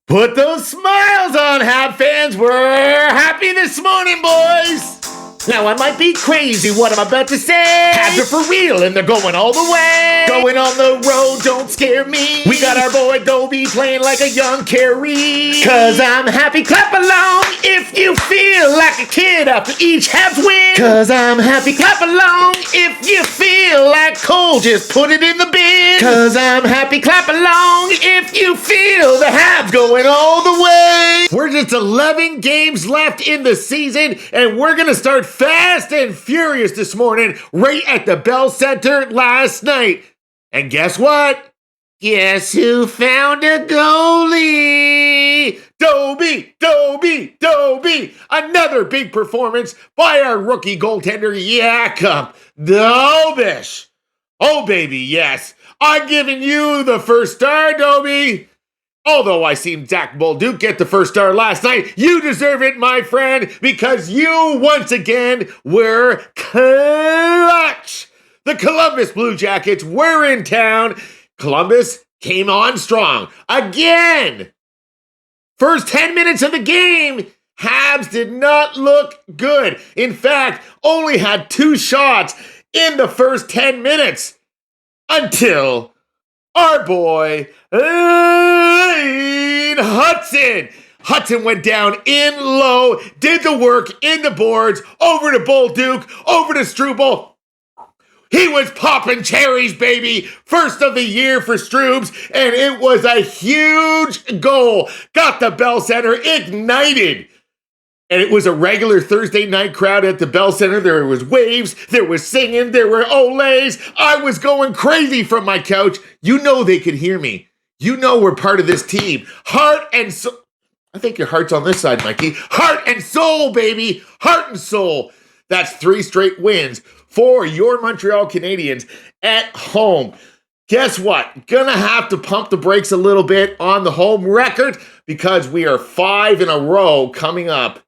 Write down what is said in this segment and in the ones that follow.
Put those smiles on, Hab fans. We're happy this morning, boys. Now, I might be crazy what I'm about to say. Habs are for real, and they're going all the way. Going on the road, don't scare me. We got our boy Dobie playing like a young Carey. Cause I'm happy, clap along if you feel like a kid after each Habs win. Cause I'm happy, clap along if you feel like Cole, just put it in the bin. Cause I'm happy, clap along if you feel the Habs going all the way. We're just 11 games left in the season, and we're gonna start fast and furious this morning, right at the Bell Center last night. And guess what? Guess who found a goalie? Dobie, Dobie, Dobie. Another big performance by our rookie goaltender, Jakob Dobish. Oh, baby, yes. I'm giving you the first star, Dobie. Although I seen Zach Bolduc get the first star last night, you deserve it, my friend, because you once again were clutch. The Columbus Blue Jackets were in town. Columbus came on strong again. First 10 minutes of the game, Habs did not look good. In fact, only had 2 shots in the first 10 minutes until our boy Lane Hudson. Hudson went down in low, did the work in the boards, over to Bolduc, over to Struble. He was popping cherries, baby. First of the year for Stroobs, and it was a huge goal. Got the Bell Center ignited. And it was a regular Thursday night crowd at the Bell Center. There was waves, there was singing, there were olays. I was going crazy from my couch. You know they could hear me. You know we're part of this team. Heart and soul. I think your heart's on this side, Mikey. Heart and soul, baby. Heart and soul. That's 3 straight wins for your Montreal Canadiens at home. Guess what? Gonna have to pump the brakes a little bit on the home record because we are 5 in a row coming up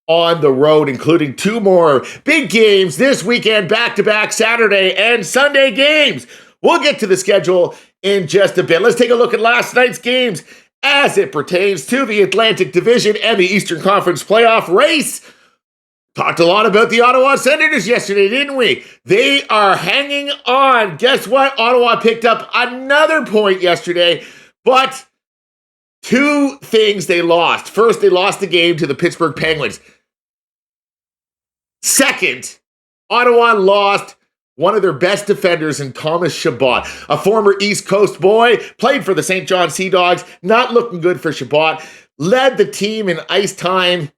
on the road, including 2 more big games this weekend, back-to-back Saturday and Sunday games. We'll get to the schedule in just a bit. Let's take a look at last night's games as it pertains to the Atlantic Division and the Eastern Conference playoff race. Talked a lot about the Ottawa Senators yesterday, didn't we? They are hanging on. Guess what? Ottawa picked up another point yesterday, but 2 things they lost. First, they lost the game to the Pittsburgh Penguins. Second, Ottawa lost one of their best defenders in Thomas Chabot, a former East Coast boy, played for the St. John Sea Dogs, not looking good for Chabot, led the team in ice time,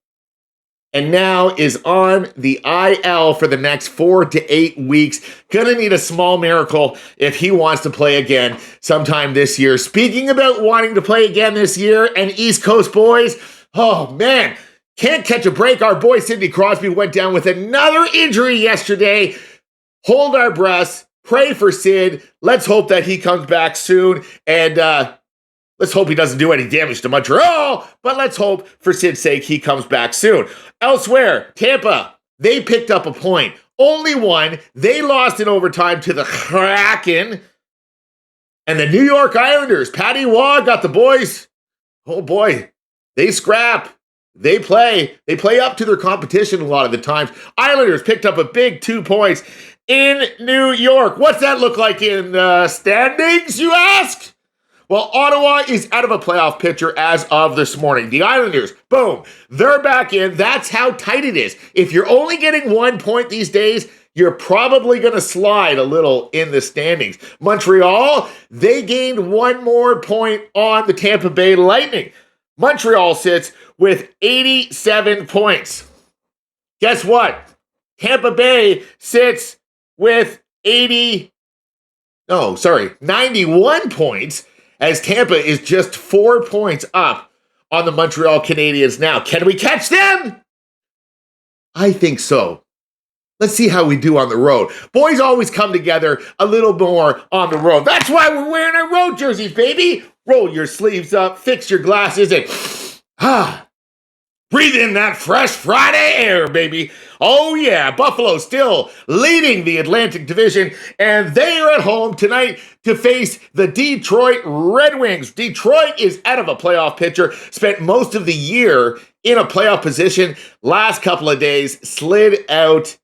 and now is on the IL for the next 4 to 8 weeks. Gonna need a small miracle if he wants to play again sometime this year. Speaking about wanting to play again this year and East Coast boys, oh man, can't catch a break. Our boy Sidney Crosby went down with another injury yesterday. Hold our breaths, pray for Sid. Let's hope that he comes back soon, and let's hope he doesn't do any damage to Montreal, but let's hope for Sid's sake he comes back soon. Elsewhere, Tampa, they picked up a point. Only one. They lost in overtime to the Kraken. And the New York Islanders, Patty Waugh got the boys. Oh boy, they scrap. They play up to their competition a lot of the times. Islanders picked up a big 2 points in New York. What's that look like in standings, you ask? Well, Ottawa is out of a playoff picture as of this morning. The Islanders, boom, they're back in. That's how tight it is. If you're only getting 1 point these days, you're probably going to slide a little in the standings. Montreal, they gained 1 more point on the Tampa Bay Lightning. Montreal sits with 87 points. Guess what? Tampa Bay sits with 91 points, as Tampa is just 4 points up on the Montreal Canadiens now. Can we catch them? I think so. Let's see how we do on the road. Boys always come together a little more on the road. That's why we're wearing our road jerseys, baby. Roll your sleeves up, fix your glasses, and Breathe in that fresh Friday air, baby. Oh, yeah. Buffalo still leading the Atlantic Division, and they are at home tonight to face the Detroit Red Wings. Detroit is out of a playoff picture, spent most of the year in a playoff position. Last couple of days, slid out.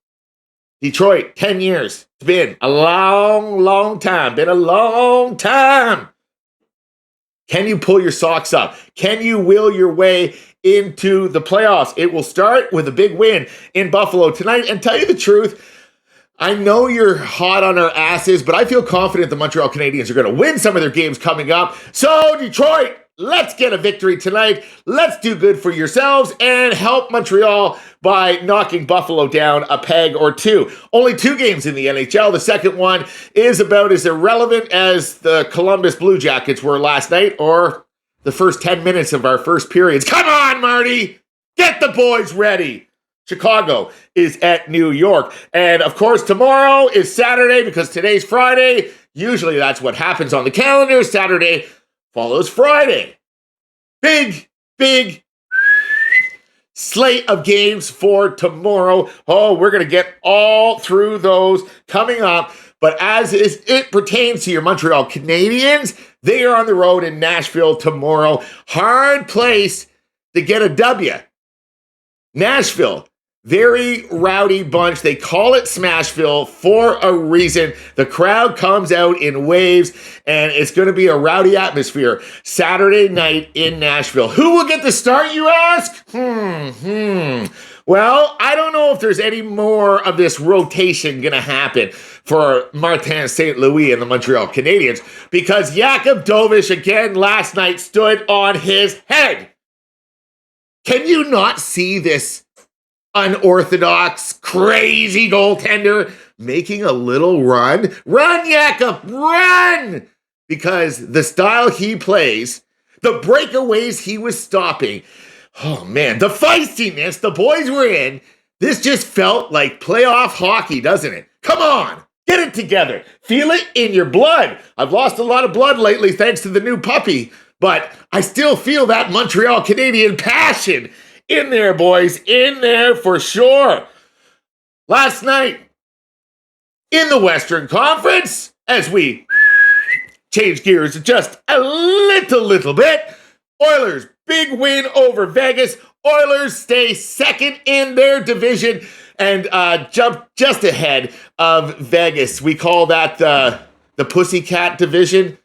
Detroit, 10 years. It's been a long, long time. Been a long time. Can you pull your socks up? Can you will your way into the playoffs? It will start with a big win in Buffalo tonight. And tell you the truth, I know you're hot on our asses, but I feel confident the Montreal Canadiens are going to win some of their games coming up. So, Detroit, let's get a victory tonight. Let's do good for yourselves and help Montreal by knocking Buffalo down a peg or two. Only 2 games in the NHL. The second one is about as irrelevant as the Columbus Blue Jackets were last night or the first 10 minutes of our first periods. Come on, Marty! Get the boys ready! Chicago is at New York. And of course, tomorrow is Saturday because today's Friday. Usually that's what happens on the calendar. Saturday follows Friday. Big slate of games for tomorrow. Oh, we're going to get all through those coming up. But as it pertains to your Montreal Canadiens, they are on the road in Nashville tomorrow. Hard place to get a W. Nashville, very rowdy bunch. They call it Smashville for a reason. The crowd comes out in waves, and it's going to be a rowdy atmosphere Saturday night in Nashville. Who will get the start, you ask? Well, I don't know if there's any more of this rotation going to happen for Martin St. Louis and the Montreal Canadiens because Jakub Dovish again last night stood on his head. Can you not see this unorthodox, crazy goaltender making a little run? Run, Jakub, run! Because the style he plays, the breakaways he was stopping, oh man, the feistiness the boys were in, this just felt like playoff hockey, doesn't it? Come on, get it together. Feel it in your blood. I've lost a lot of blood lately thanks to the new puppy, but I still feel that Montreal Canadian passion in there, boys, in there for sure. Last night, in the Western Conference, as we change gears just a little bit, Oilers, big win over Vegas. Oilers stay second in their division and jump just ahead of Vegas. We call that the Pussycat division,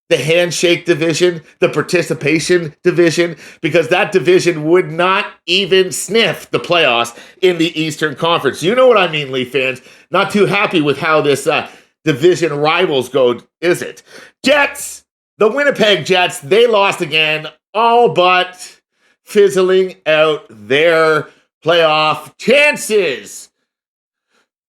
the handshake division, the participation division, because that division would not even sniff the playoffs in the Eastern Conference. You know what I mean, Leaf fans. Not too happy with how this division rivals go, is it? Jets, the Winnipeg Jets, they lost again, all but fizzling out their playoff chances.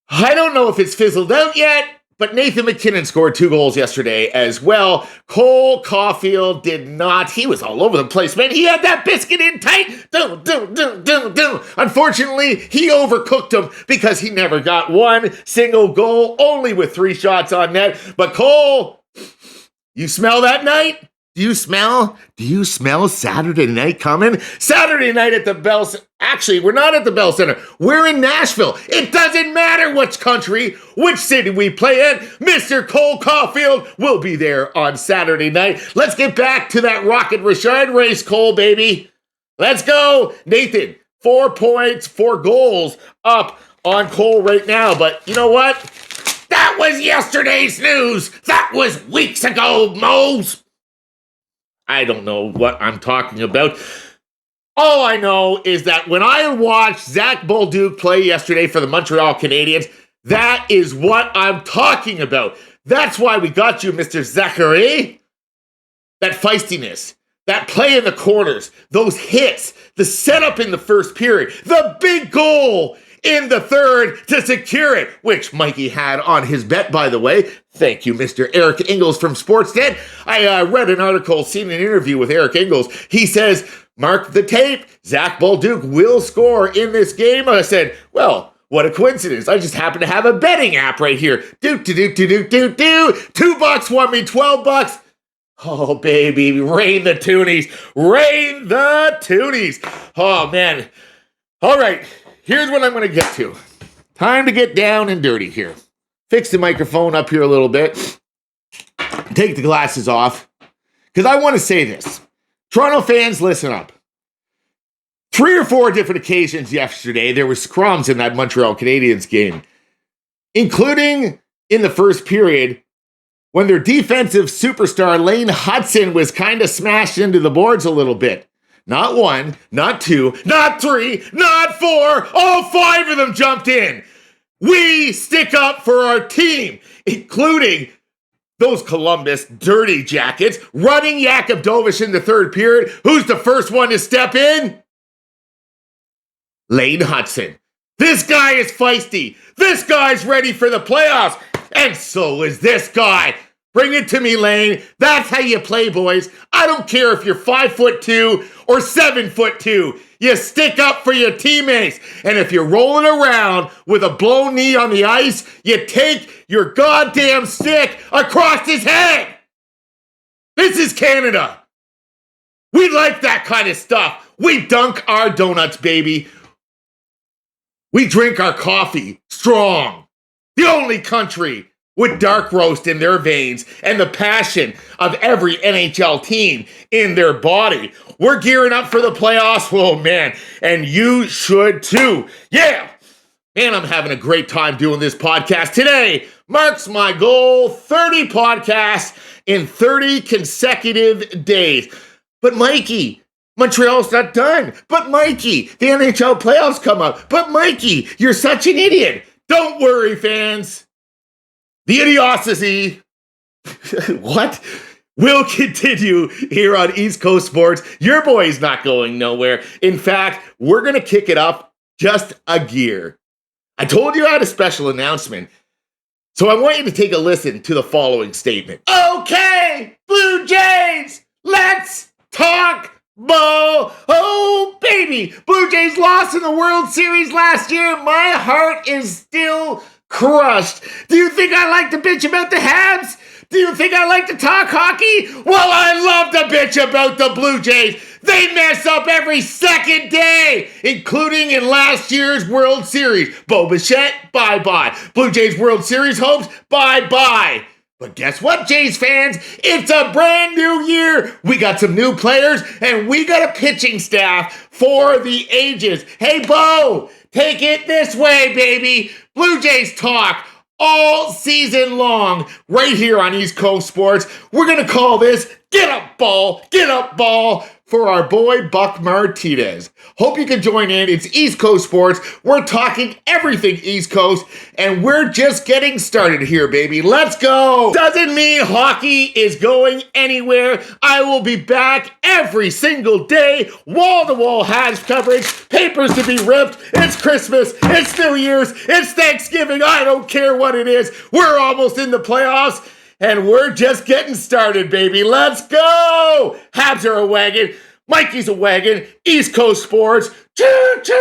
I don't know if it's fizzled out yet, but Nathan MacKinnon scored 2 goals yesterday as well. Cole Caulfield did not. He was all over the place, man. He had that biscuit in tight. Unfortunately, he overcooked him because he never got one single goal, only with 3 shots on net. But Cole, you smell that night? Do you smell Saturday night coming? Saturday night at the Bell Center. Actually, we're not at the Bell Center. We're in Nashville. It doesn't matter which country, which city we play in. Mr. Cole Caulfield will be there on Saturday night. Let's get back to that Rocket Richard race, Cole, baby. Let's go. Nathan, 4 points, 4 goals up on Cole right now. But you know what? That was yesterday's news. That was weeks ago, Mose. I don't know what I'm talking about. All I know is that when I watched Zach Bolduc play yesterday for the Montreal Canadiens, that is what I'm talking about. That's why we got you, Mr. Zachary. That feistiness, that play in the corners, those hits, the setup in the first period, the big goal in the third to secure it, which Mikey had on his bet, by the way. Thank you, Mr. Eric Ingles from Sportsnet. I read an article, seen an interview with Eric Ingles. He says, mark the tape, Zach Bolduc will score in this game. I said, well, what a coincidence. I just happen to have a betting app right here. $2 won me $12. Oh, baby, rain the toonies. Rain the toonies. Oh, man. All right, here's what I'm going to get to. Time to get down and dirty here. Fix the microphone up here a little bit. Take the glasses off. Because I want to say this. Toronto fans, listen up. 3 or 4 different occasions yesterday, there were scrums in that Montreal Canadiens game, including in the first period when their defensive superstar Lane Hudson was kind of smashed into the boards a little bit. Not 1, not 2, not 3, not 4, all 5 of them jumped in. We stick up for our team, including those Columbus dirty jackets running Yakubovich in the third period. Who's the first one to step in? Lane Hudson. This guy is feisty. This guy's ready for the playoffs. And so is this guy. Bring it to me, Lane. That's how you play, boys. I don't care if you're 5'2" or 7'2". You stick up for your teammates. And if you're rolling around with a blown knee on the ice, you take your goddamn stick across his head. This is Canada. We like that kind of stuff. We dunk our donuts, baby. We drink our coffee strong. The only country with dark roast in their veins and the passion of every NHL team in their body. We're gearing up for the playoffs. Oh, man. And you should too. Yeah. Man, I'm having a great time doing this podcast. Today marks my goal, 30 podcasts in 30 consecutive days. But Mikey, Montreal's not done. But Mikey, the NHL playoffs come up. But Mikey, you're such an idiot. Don't worry, fans. The idiocracy, what, will continue here on East Coast Sports. Your boy's not going nowhere. In fact, we're going to kick it up just a gear. I told you I had a special announcement, so I want you to take a listen to the following statement. Okay, Blue Jays, let's talk ball. Oh, baby, Blue Jays lost in the World Series last year. My heart is still crushed. Do you think I like to bitch about the Habs? Do you think I like to talk hockey? Well, I love to bitch about the Blue Jays. They mess up every second day, including in last year's World Series. Bo Bichette, bye-bye. Blue Jays World Series hopes, bye-bye. But guess what, Jays fans? It's a brand new year. We got some new players, and we got a pitching staff for the ages. Hey, Bo, take it this way, baby. Blue Jays talk all season long right here on East Coast Sports. We're going to call this Get Up Ball for our boy Buck Martinez. Hope you can join in. It's East Coast Sports. We're talking everything East Coast, and we're just getting started here, baby. Let's go. Doesn't mean hockey is going anywhere. I will be back every single day. Wall-to-wall Habs coverage. Papers to be ripped. It's Christmas. It's New Year's. It's Thanksgiving. I don't care what it is. We're almost in the playoffs. And we're just getting started, baby. Let's go! Habs are a wagon. Mikey's a wagon. East Coast Sports. Choo-choo!